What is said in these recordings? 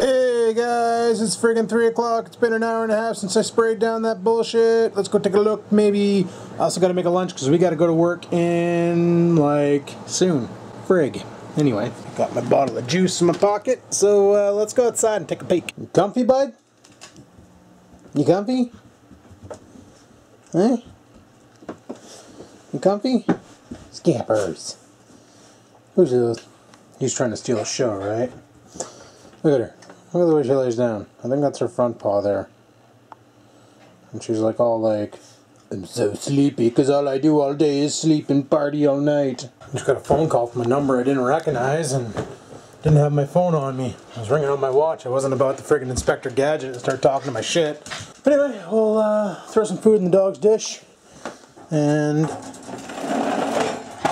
Hey guys, it's friggin' 3 o'clock. It's been an hour and a half since I sprayed down that bullshit. Let's go take a look, maybe. I also gotta make a lunch because we gotta go to work in, like, soon. Frig. Anyway, got my bottle of juice in my pocket, so let's go outside and take a peek. You comfy, bud? You comfy? Huh? You comfy? Scampers. Who's this? He's trying to steal a show, right? Look at her. Look at the way she lays down. I think that's her front paw there. And she's like all like, I'm so sleepy because all I do all day is sleep and party all night. I just got a phone call from a number I didn't recognize and didn't have my phone on me. I was ringing on my watch. I wasn't about to friggin' Inspector Gadget and start talking to my shit. But anyway, we'll throw some food in the dog's dish and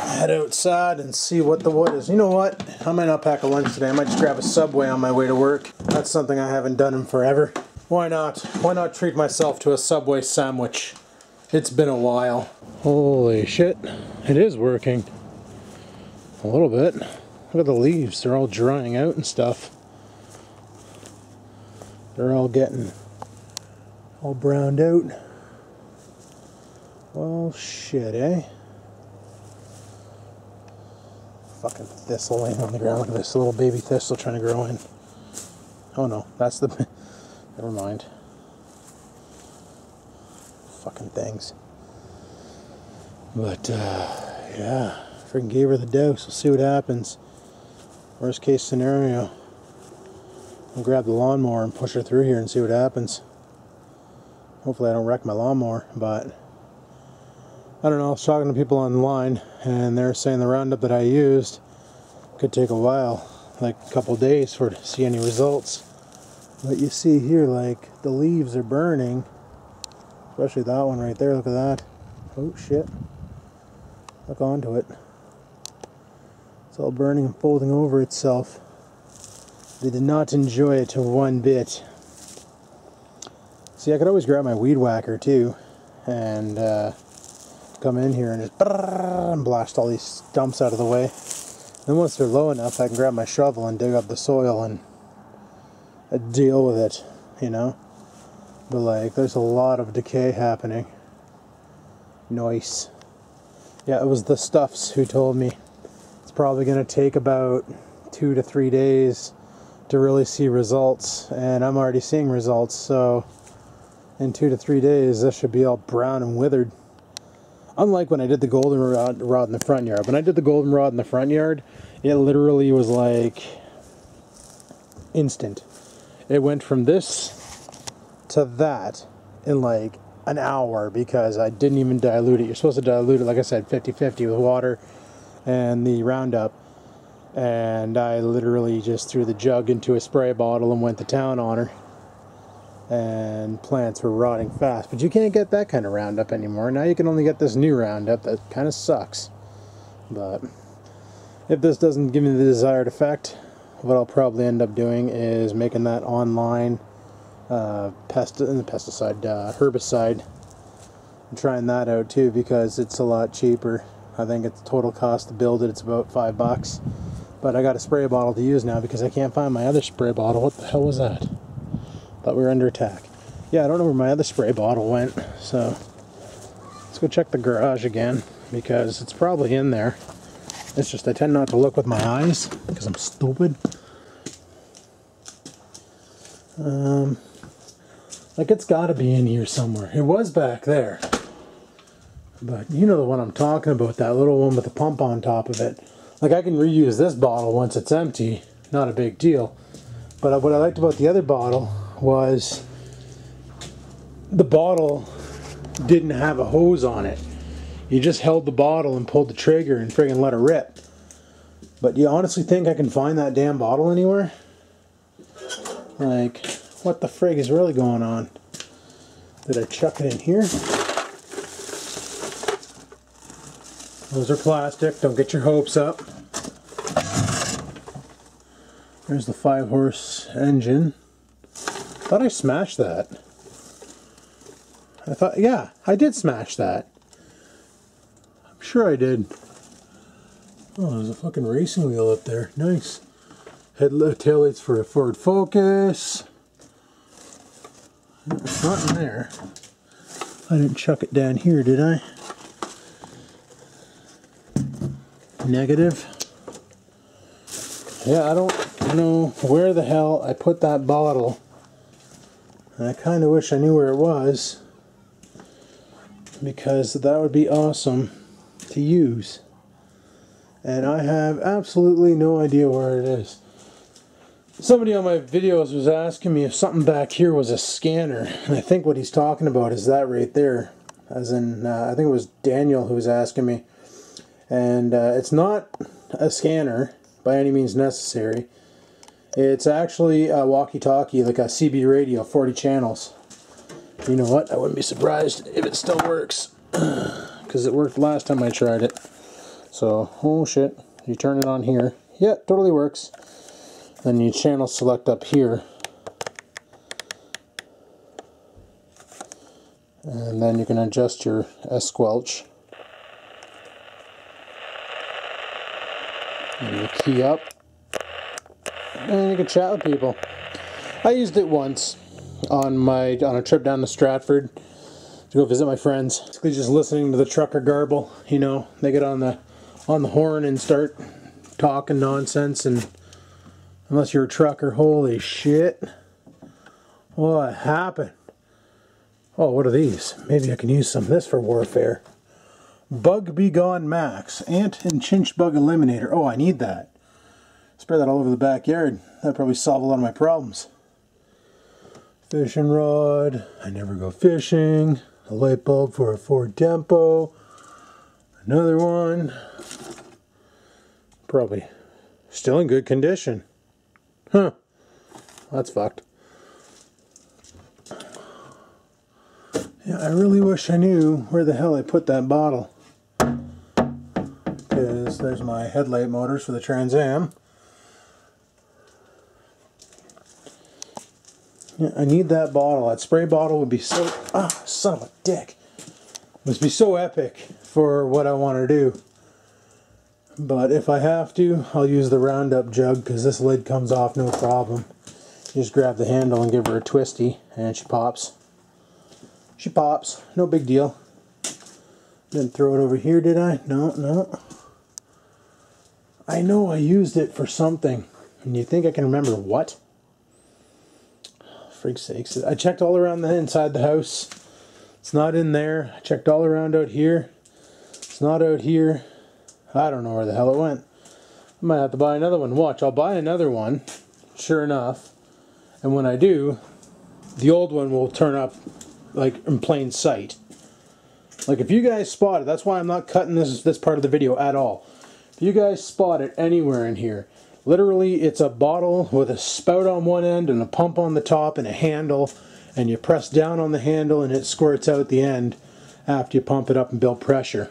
head outside and see what the wood is. You know what? I might not pack a lunch today. I might just grab a Subway on my way to work. That's something I haven't done in forever. Why not? Why not treat myself to a Subway sandwich? It's been a while. Holy shit. It is working. A little bit. Look at the leaves. They're all drying out and stuff. They're all getting all browned out. Well, shit, eh? Fucking thistle laying on the ground. Look at this little baby thistle trying to grow in. Oh no, that's the... Never mind. Fucking things. But, yeah. Freaking gave her the dose. We'll see what happens. Worst case scenario. I'll grab the lawnmower and push her through here and see what happens. Hopefully I don't wreck my lawnmower, but... I don't know, I was talking to people online and they're saying the Roundup that I used could take a while, like a couple days for to see any results. But you see here, like, the leaves are burning, especially that one right there, look at that. Oh shit, look onto it. It's all burning and folding over itself. They did not enjoy it one bit. See, I could always grab my weed whacker too and come in here and just and blast all these stumps out of the way. Then once they're low enough, I can grab my shovel and dig up the soil and deal with it, you know? But like, there's a lot of decay happening. Nice. Yeah, it was the Stuffs who told me it's probably going to take about 2 to 3 days to really see results, and I'm already seeing results, so in 2 to 3 days this should be all brown and withered. Unlike when I did the goldenrod in the front yard. When I did the goldenrod in the front yard, it literally was like instant. It went from this to that in like an hour because I didn't even dilute it. You're supposed to dilute it, like I said, 50-50 with water and the Roundup. And I literally just threw the jug into a spray bottle and went to town on her. And plants were rotting fast. But you can't get that kind of Roundup anymore. Now you can only get this new Roundup that kind of sucks. But if this doesn't give me the desired effect, what I'll probably end up doing is making that online herbicide. I'm trying that out too because it's a lot cheaper. I think it's total cost to build it. It's about $5. But I got a spray bottle to use now because I can't find my other spray bottle. What the hell was that? Thought we were under attack. Yeah, I don't know where my other spray bottle went, so let's go check the garage again because it's probably in there. It's just I tend not to look with my eyes because I'm stupid. Like it's got to be in here somewhere. It was back there, but you know the one I'm talking about, that little one with the pump on top of it. Like I can reuse this bottle once it's empty, not a big deal. But what I liked about the other bottle was the bottle didn't have a hose on it. You just held the bottle and pulled the trigger and friggin' let it rip. But do you honestly think I can find that damn bottle anywhere? Like, what the frig is really going on? Did I chuck it in here? Those are plastic, don't get your hopes up. There's the 5-horse engine. I thought I smashed that. I thought, yeah, I did smash that. I'm sure I did. Oh, there's a fucking racing wheel up there. Nice. taillights for a Ford Focus. It's not in there. I didn't chuck it down here, did I? Negative. Yeah, I don't know where the hell I put that bottle. And I kind of wish I knew where it was, because that would be awesome to use. And I have absolutely no idea where it is. Somebody on my videos was asking me if something back here was a scanner, and I think what he's talking about is that right there. As in, I think it was Daniel who was asking me. And it's not a scanner by any means necessary. It's actually a walkie-talkie, like a CB radio, 40 channels. You know what? I wouldn't be surprised if it still works, because it worked last time I tried it. So, oh shit, you turn it on here. Yeah, totally works. Then you channel select up here. And then you can adjust your S-squelch. And you key up. And you can chat with people. I used it once on a trip down to Stratford to go visit my friends. Basically just listening to the trucker garble, you know, they get on the horn and start talking nonsense, and unless you're a trucker, holy shit. What happened? Oh, what are these? Maybe I can use some of this for warfare. Bug Be Gone Max. Ant and Chinch Bug Eliminator. Oh, I need that. Spray that all over the backyard. That'd probably solve a lot of my problems. Fishing rod. I never go fishing. A light bulb for a Ford Tempo. Another one. Probably still in good condition. Huh. That's fucked. Yeah, I really wish I knew where the hell I put that bottle. Because there's my headlight motors for the Trans Am. Yeah, I need that bottle. That spray bottle would be so... Ah, son of a dick. Would be so epic for what I want to do. But if I have to, I'll use the Roundup jug, because this lid comes off no problem. You just grab the handle and give her a twisty, and she pops. She pops. No big deal. Didn't throw it over here, did I? No, no. I know I used it for something. And you think I can remember what? Freak's sakes. I checked all around the inside the house. It's not in there. I checked all around out here. It's not out here. I don't know where the hell it went. I might have to buy another one. Watch, I'll buy another one. Sure enough. And when I do, the old one will turn up like in plain sight. Like if you guys spot it, that's why I'm not cutting this part of the video at all. If you guys spot it anywhere in here, literally it's a bottle with a spout on one end and a pump on the top and a handle, and you press down on the handle and it squirts out the end after you pump it up and build pressure.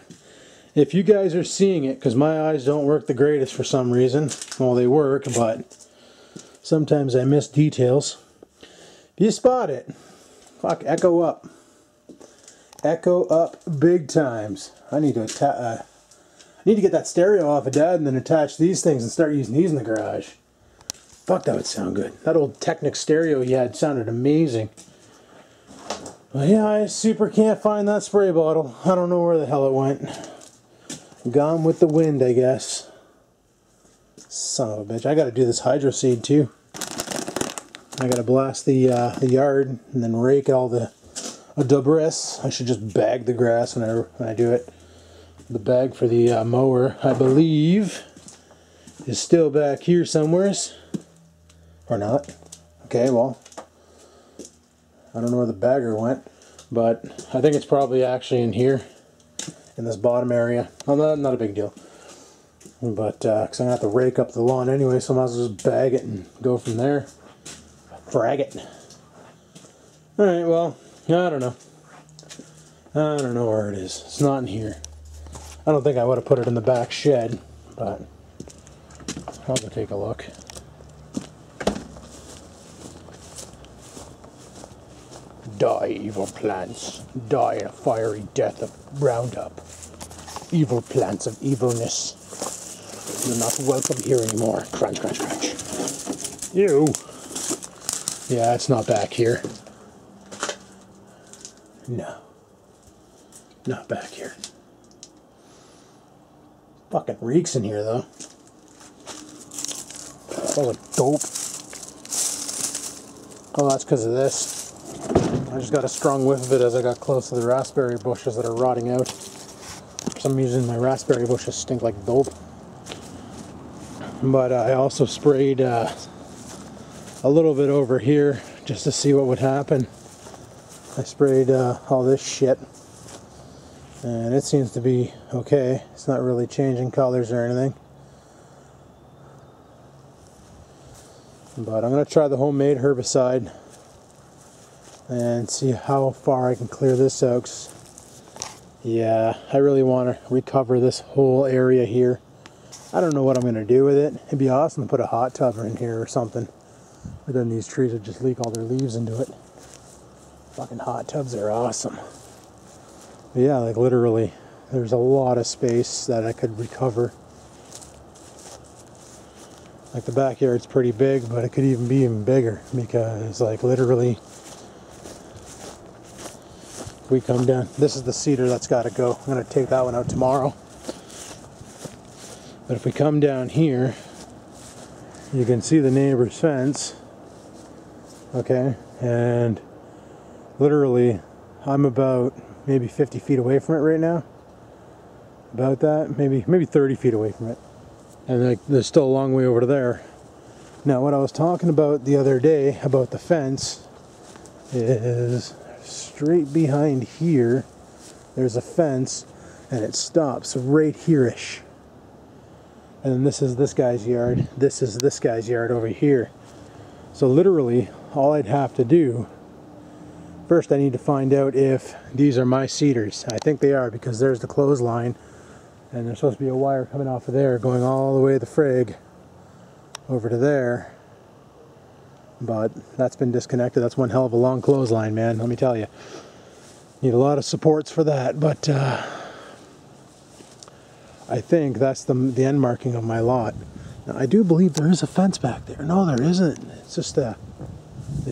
If you guys are seeing it, because my eyes don't work the greatest for some reason, well they work, but sometimes I miss details. If you spot it, fuck, echo up. Echo up big times. I need to get that stereo off of Dad and then attach these things and start using these in the garage. Fuck, that would sound good. That old Technic stereo he had sounded amazing. But yeah, I super can't find that spray bottle. I don't know where the hell it went. Gone with the wind, I guess. Son of a bitch. I gotta do this hydro seed too. I gotta blast the yard and then rake all the debris. I should just bag the grass when I do it. The bag for the mower, I believe, is still back here somewheres. Or not. Okay, well, I don't know where the bagger went, but I think it's probably actually in here, in this bottom area. Well, not a big deal. But, because I'm going to have to rake up the lawn anyway, so I might as well just bag it and go from there. Frag it. Alright, well, I don't know. I don't know where it is. It's not in here. I don't think I would have put it in the back shed, but I'll go take a look. Die, evil plants. Die a fiery death of Roundup. Evil plants of evilness. You're not welcome here anymore. Crunch, crunch, crunch. Ew. Yeah, it's not back here. No. Not back here. Fucking reeks in here, though. Smells like dope. Oh, that's because of this. I just got a strong whiff of it as I got close to the raspberry bushes that are rotting out. For some reason, my raspberry bushes stink like dope. But I also sprayed a little bit over here just to see what would happen. I sprayed all this shit, and it seems to be okay. It's not really changing colors or anything. But I'm going to try the homemade herbicide and see how far I can clear this out. 'Cause, yeah, I really want to recover this whole area here. I don't know what I'm going to do with it. It'd be awesome to put a hot tub in here or something. But then these trees would just leak all their leaves into it. Fucking hot tubs are awesome. But yeah, like literally, there's a lot of space that I could recover. Like the backyard's pretty big, but it could even be even bigger because like literally, if we come down, this is the cedar that's got to go. I'm going to take that one out tomorrow. But if we come down here, you can see the neighbor's fence. Okay, and literally, I'm about maybe 50 feet away from it right now. About that, maybe 30 feet away from it. And like, there's still a long way over to there. Now, what I was talking about the other day about the fence is straight behind here. There's a fence, and it stops right here-ish. And then this is this guy's yard. This is this guy's yard over here. So literally, all I'd have to do, first I need to find out if these are my cedars. I think they are because there's the clothesline. And there's supposed to be a wire coming off of there going all the way to the frig over to there. But that's been disconnected. That's one hell of a long clothesline, man, let me tell you. Need a lot of supports for that, but I think that's the end marking of my lot. Now, I do believe there is a fence back there. No, there isn't. It's just the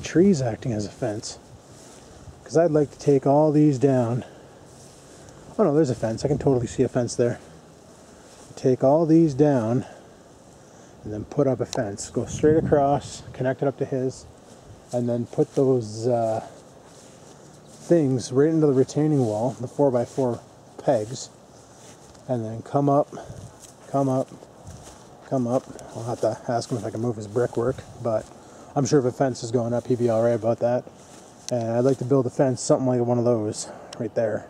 trees acting as a fence. Because I'd like to take all these down. Oh no, there's a fence. I can totally see a fence there. Take all these down and then put up a fence. Go straight across, connect it up to his, and then put those things right into the retaining wall, the 4x4 pegs, and then come up, come up, come up. I'll have to ask him if I can move his brickwork, but I'm sure if a fence is going up, he'd be alright about that. And I'd like to build a fence, something like one of those, right there.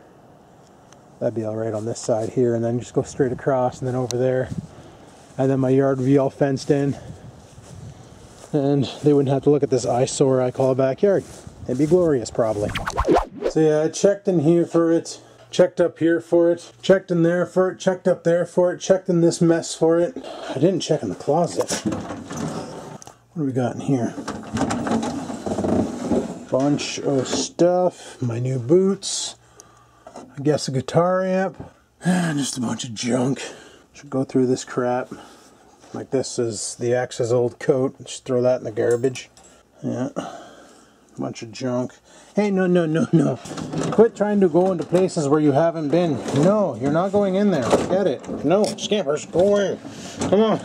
That'd be alright on this side here, and then just go straight across, and then over there. And then my yard would be all fenced in. And they wouldn't have to look at this eyesore I call a backyard. It'd be glorious, probably. So yeah, I checked in here for it. Checked up here for it. Checked in there for it. Checked up there for it. Checked in this mess for it. I didn't check in the closet. What do we got in here? Bunch of stuff. My new boots. I guess a guitar amp. Just a bunch of junk. Should go through this crap. Like this is the ex's old coat. Just throw that in the garbage. Yeah. Bunch of junk. Hey, no, no, no, no. Quit trying to go into places where you haven't been. No, you're not going in there. Get it. No, scampers, go away. Come on.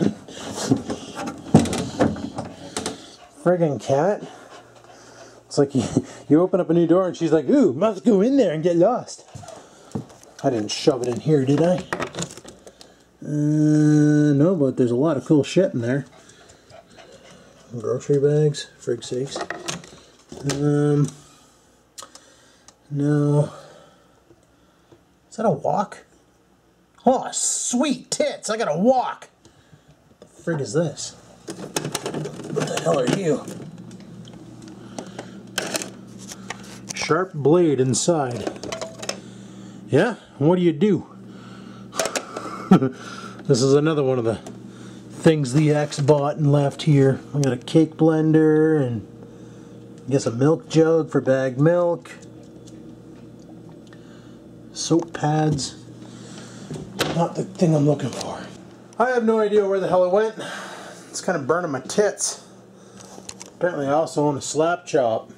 Friggin' cat. It's like you open up a new door and she's like, ooh, must go in there and get lost. I didn't shove it in here, did I? No, but there's a lot of cool shit in there. Grocery bags, frig sakes. No. Is that a walk? Oh, sweet tits! I got a walk! What the frig is this? What the hell are you? Sharp blade inside. Yeah? What do you do? This is another one of the things the ex bought and left here. I got a cake blender and I guess a milk jug for bagged milk. Soap pads. Not the thing I'm looking for. I have no idea where the hell it went. It's kind of burning my tits. Apparently I also own a slap chop.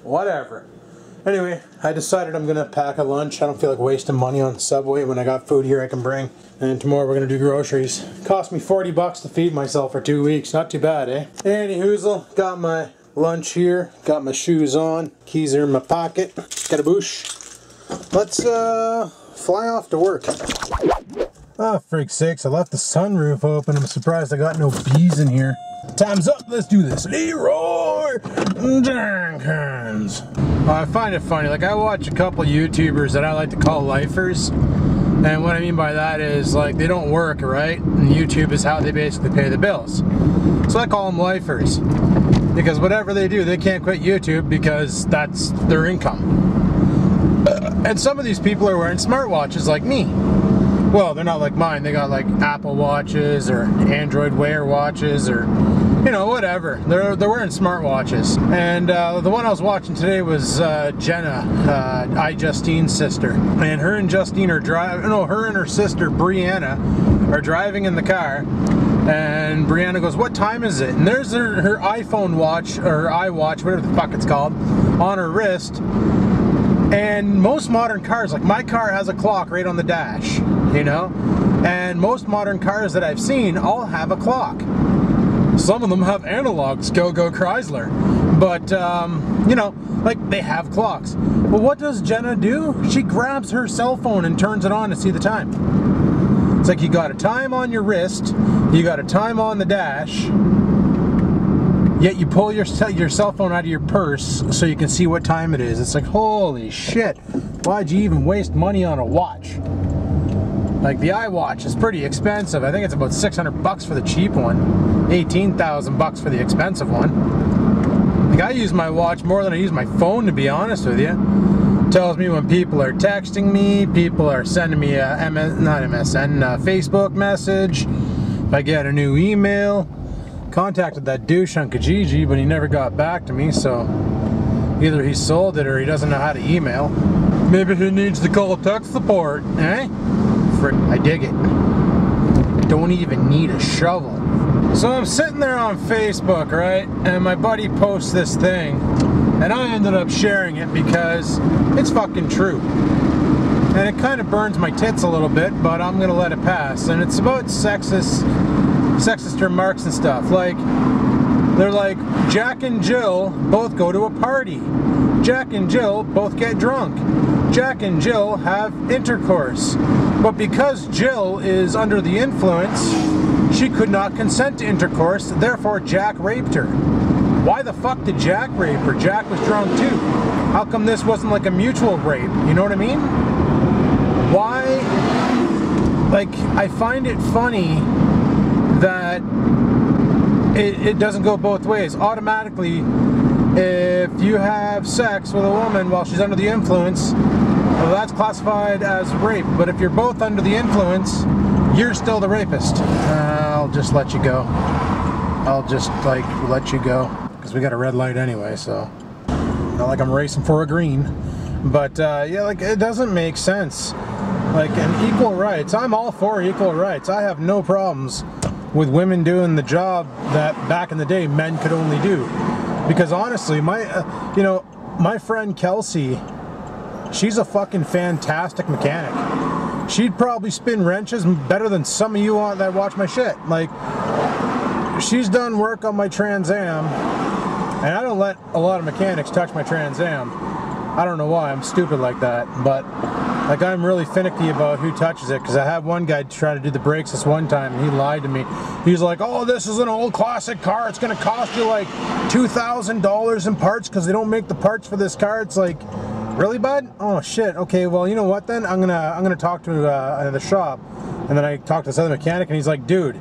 Whatever. Anyway, I decided I'm gonna pack a lunch. I don't feel like wasting money on Subway when I got food here I can bring. And tomorrow we're gonna do groceries. Cost me 40 bucks to feed myself for 2 weeks. Not too bad, eh? Any hoozle, got my lunch here, got my shoes on, keys are in my pocket. Got a boosh. Let's fly off to work. Oh, freak's sakes, I left the sunroof open. I'm surprised I got no bees in here. Time's up, let's do this. Leroy Jenkins. I find it funny, like I watch a couple YouTubers that I like to call lifers. And what I mean by that is, like, they don't work, right? And YouTube is how they basically pay the bills. So I call them lifers. Because whatever they do, they can't quit YouTube because that's their income. And some of these people are wearing smartwatches like me. Well, they're not like mine. They got like Apple watches or Android Wear watches or, you know, whatever. They're wearing smartwatches. And the one I was watching today was Jenna, Justine's sister. And her and Justine are driving, no, her and her sister Brianna are driving in the car. And Brianna goes, "What time is it?" And there's her iPhone watch, or iWatch, whatever the fuck it's called, on her wrist. And most modern cars, like my car has a clock right on the dash, you know? And most modern cars that I've seen all have a clock. Some of them have analogs, go Chrysler. But, you know, like they have clocks. But what does Jenna do? She grabs her cell phone and turns it on to see the time. It's like you got a time on your wrist, you got a time on the dash, yet you pull your cell phone out of your purse so you can see what time it is. It's like, holy shit, why'd you even waste money on a watch? Like the iWatch is pretty expensive. I think it's about 600 bucks for the cheap one, 18,000 bucks for the expensive one. Like I use my watch more than I use my phone, to be honest with you. It tells me when people are texting me, people are sending me a Facebook message, if I get a new email. Contacted that douche on Kijiji, but he never got back to me, so either he sold it or he doesn't know how to email. Maybe he needs to call tech support, eh? Frick, I dig it. I don't even need a shovel. So I'm sitting there on Facebook, right? And my buddy posts this thing, and I ended up sharing it because it's fucking true. And it kind of burns my tits a little bit, but I'm gonna let it pass. And it's about sexist remarks and stuff. Like, they're like, Jack and Jill both go to a party. Jack and Jill both get drunk. Jack and Jill have intercourse. But because Jill is under the influence, she could not consent to intercourse, therefore Jack raped her. Why the fuck did Jack rape her? Jack was drunk too. How come this wasn't like a mutual rape? You know what I mean? Why? Like, I find it funny that it doesn't go both ways. Automatically, if you have sex with a woman while she's under the influence, well, that's classified as rape. But if you're both under the influence, you're still the rapist. I'll just let you go. I'll just, like, let you go. Because we got a red light anyway, so not like I'm racing for a green. But, yeah, like, it doesn't make sense. Like, and equal rights, I'm all for equal rights. I have no problems with women doing the job that back in the day men could only do. Because honestly, you know, my friend Kelsey, she's a fucking fantastic mechanic. She'd probably spin wrenches better than some of you that watch my shit. Like, she's done work on my Trans Am, and I don't let a lot of mechanics touch my Trans Am. I don't know why, I'm stupid like that, but like, I'm really finicky about who touches it, because I had one guy try to do the brakes this one time and he lied to me. He's like, "Oh, this is an old classic car, it's gonna cost you like $2,000 in parts because they don't make the parts for this car." It's like, really, bud? Oh shit. Okay, well, you know what then? I'm gonna talk to the shop. And then I talked to this other mechanic and he's like, "Dude,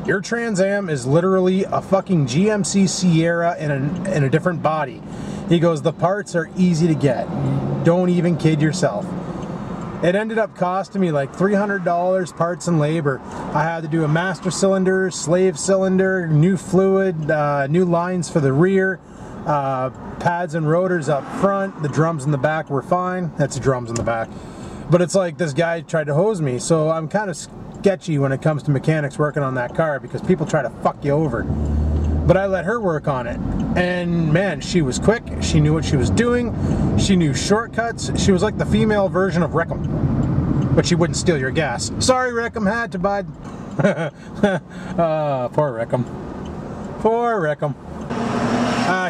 your Trans Am is literally a fucking GMC Sierra in a different body." He goes, "The parts are easy to get. Don't even kid yourself." It ended up costing me like $300 parts and labor. I had to do a master cylinder, slave cylinder, new fluid, new lines for the rear, pads and rotors up front. The drums in the back were fine. That's the drums in the back. But it's like this guy tried to hose me, so I'm kind of sketchy when it comes to mechanics working on that car because people try to fuck you over. But I let her work on it. And man, she was quick. She knew what she was doing. She knew shortcuts. She was like the female version of Rickham. But she wouldn't steal your gas. Sorry, Rickham, had to, bud. Poor Rickham. Poor Rickham.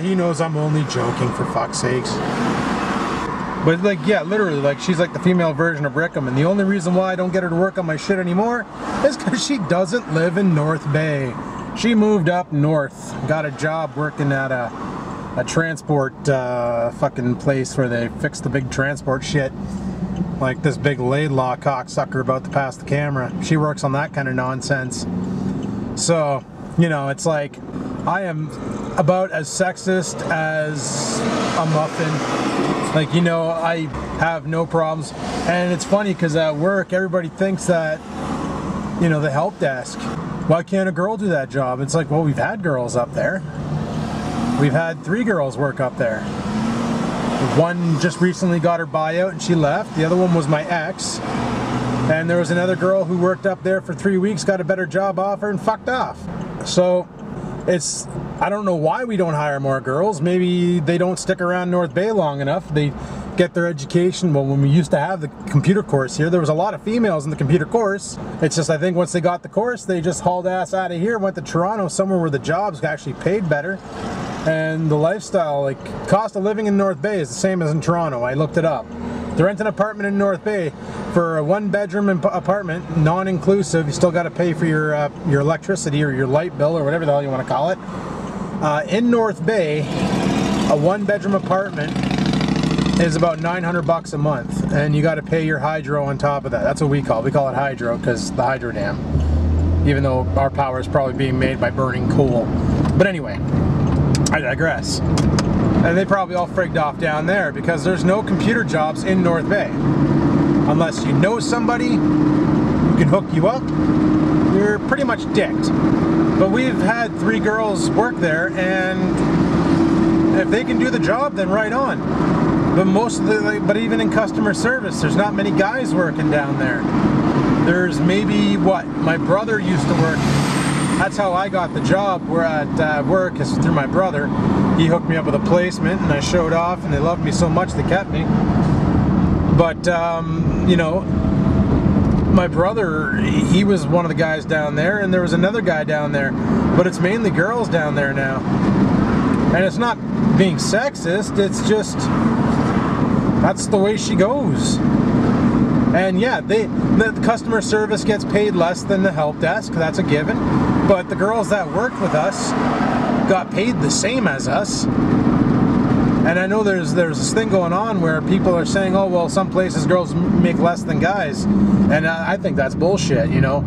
He knows I'm only joking, for fuck's sakes. But like, yeah, literally, like, she's like the female version of Rickham, and the only reason why I don't get her to work on my shit anymore is because she doesn't live in North Bay. She moved up north, got a job working at a transport fucking place where they fix the big transport shit. Like this big Laidlaw cocksucker about to pass the camera. She works on that kind of nonsense. So, you know, it's like, I am about as sexist as a muffin. Like, you know, I have no problems. And it's funny because at work, everybody thinks that, you know, the help desk, why can't a girl do that job? It's like, well, we've had girls up there. We've had 3 girls work up there. One just recently got her buyout and she left. The other one was my ex. And there was another girl who worked up there for 3 weeks, got a better job offer, and fucked off. So it's, I don't know why we don't hire more girls. Maybe they don't stick around North Bay long enough. They get their education. Well, when we used to have the computer course here, there was a lot of females in the computer course. It's just, I think once they got the course, they just hauled ass out of here, went to Toronto, somewhere where the jobs actually paid better. And the lifestyle, like, cost of living in North Bay is the same as in Toronto. I looked it up. To rent an apartment in North Bay for a 1-bedroom apartment, non-inclusive, you still got to pay for your electricity or your light bill or whatever the hell you want to call it. In North Bay, a 1-bedroom apartment is about $900 a month, and you got to pay your hydro on top of that. That's what we call it hydro, because the hydro dam, even though our power is probably being made by burning coal. But anyway, I digress. And they probably all frigged off down there because there's no computer jobs in North Bay. Unless you know somebody who can hook you up, you're pretty much dicked. But we've had 3 girls work there, and if they can do the job, then right on. But even in customer service, there's not many guys working down there. There's maybe, what, my brother used to work. That's how I got the job. We're at work, is through my brother. He hooked me up with a placement, and I showed off, and they loved me so much they kept me. But, you know, my brother, he was one of the guys down there, and there was another guy down there. But it's mainly girls down there now. And it's not being sexist, it's just, that's the way she goes. And yeah, the customer service gets paid less than the help desk, that's a given. But the girls that worked with us got paid the same as us. And I know there's this thing going on where people are saying, oh, well, some places girls make less than guys. And I think that's bullshit, you know.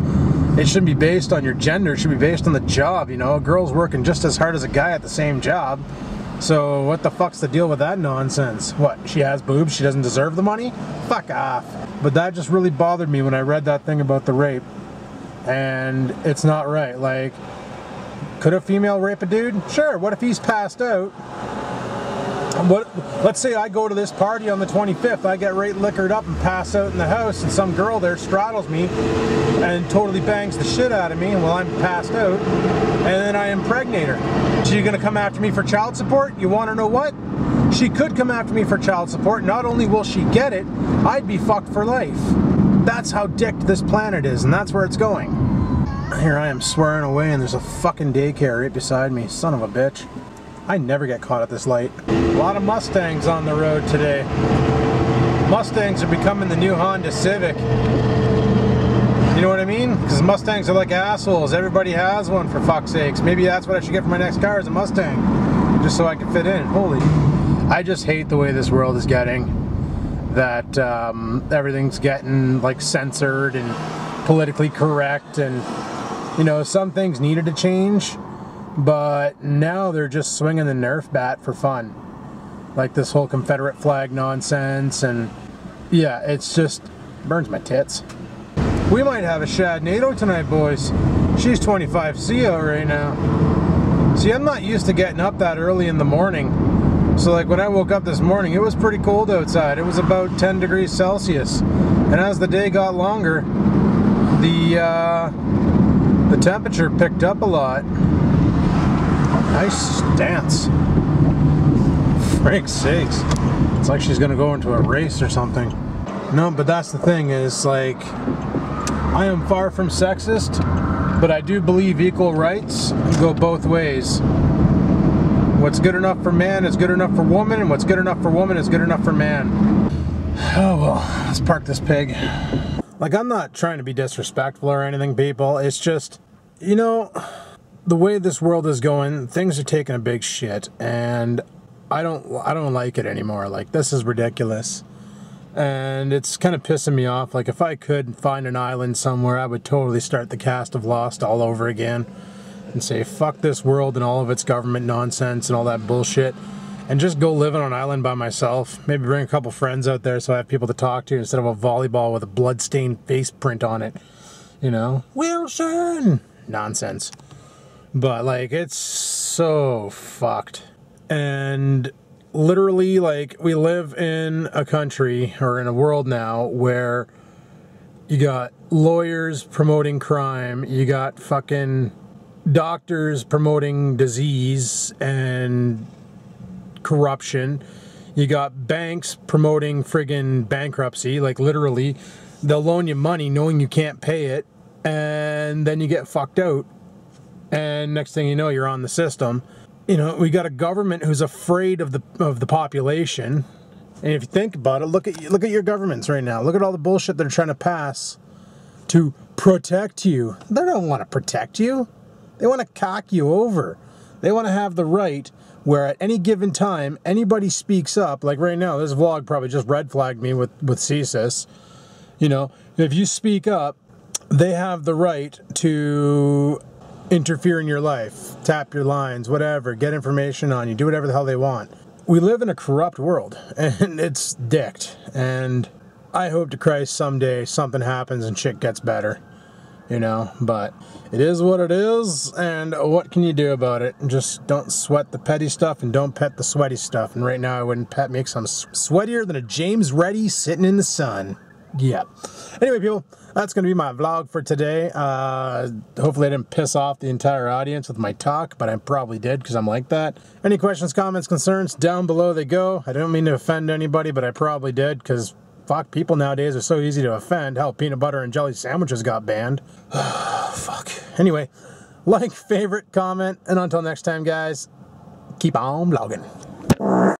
It shouldn't be based on your gender, it should be based on the job, you know. A girl's working just as hard as a guy at the same job. So what the fuck's the deal with that nonsense? What, she has boobs, she doesn't deserve the money? Fuck off. But that just really bothered me when I read that thing about the rape. And it's not right. Like, could a female rape a dude? Sure, what if he's passed out? Let's say I go to this party on the 25th, I get right liquored up and pass out in the house, and some girl there straddles me and totally bangs the shit out of me while I'm passed out, and then I impregnate her. She's gonna come after me for child support? You wanna know what? She could come after me for child support. Not only will she get it, I'd be fucked for life. That's how dicked this planet is, and that's where it's going. Here I am swearing away, and there's a fucking daycare right beside me. Son of a bitch. I never get caught at this light. A lot of Mustangs on the road today. Mustangs are becoming the new Honda Civic. You know what I mean? Because Mustangs are like assholes. Everybody has one, for fuck's sakes. Maybe that's what I should get for my next car, is a Mustang. Just so I can fit in. Holy. I just hate the way this world is getting. That everything's getting like censored and politically correct, and you know, some things needed to change. But now they're just swinging the Nerf bat for fun. Like this whole Confederate flag nonsense, and yeah, it's just burns my tits. We might have a Shadnado tonight, boys. She's 25 CO right now. See, I'm not used to getting up that early in the morning. So like when I woke up this morning, it was pretty cold outside. It was about 10 degrees Celsius. And as the day got longer, the temperature picked up a lot. Nice stance. Frank's sakes. It's like she's gonna go into a race or something. No, but that's the thing is, like, I am far from sexist, but I do believe equal rights go both ways. What's good enough for man is good enough for woman, and what's good enough for woman is good enough for man. Oh well, let's park this pig. Like, I'm not trying to be disrespectful or anything, people. It's just, you know, the way this world is going, things are taking a big shit, and I don't like it anymore. Like, this is ridiculous. And it's kind of pissing me off. Like, if I could find an island somewhere, I would totally start the cast of Lost all over again and say, fuck this world and all of its government nonsense and all that bullshit, and just go live on an island by myself. Maybe bring a couple friends out there so I have people to talk to instead of a volleyball with a blood-stained face print on it. You know? Wilson! Nonsense. But, like, it's so fucked. And literally, like, we live in a country, or in a world now, where you got lawyers promoting crime, you got fucking doctors promoting disease and corruption, you got banks promoting friggin' bankruptcy. Like, literally, they'll loan you money knowing you can't pay it, and then you get fucked out, and next thing you know, you're on the system. You know, we got a government who's afraid of the population. And if you think about it, look at your governments right now. Look at all the bullshit they're trying to pass to protect you. They don't want to protect you. They want to cock you over. They want to have the right where at any given time, anybody speaks up. Like right now, this vlog probably just red flagged me with CSIS. You know, if you speak up, they have the right to interfere in your life, tap your lines, whatever, get information on you, do whatever the hell they want. We live in a corrupt world, and it's dicked. And I hope to Christ someday something happens and shit gets better. You know, but it is what it is, and what can you do about it? Just don't sweat the petty stuff and don't pet the sweaty stuff. And right now I wouldn't pet me because I'm sweatier than a James Reddy sitting in the sun. Yeah. Anyway, people, that's going to be my vlog for today. Hopefully I didn't piss off the entire audience with my talk, but I probably did because I'm like that. Any questions, comments, concerns, down below they go. I don't mean to offend anybody, but I probably did because fuck, people nowadays are so easy to offend. Hell, peanut butter and jelly sandwiches got banned. Fuck. Anyway, like, favorite, comment, and until next time, guys, keep on vlogging.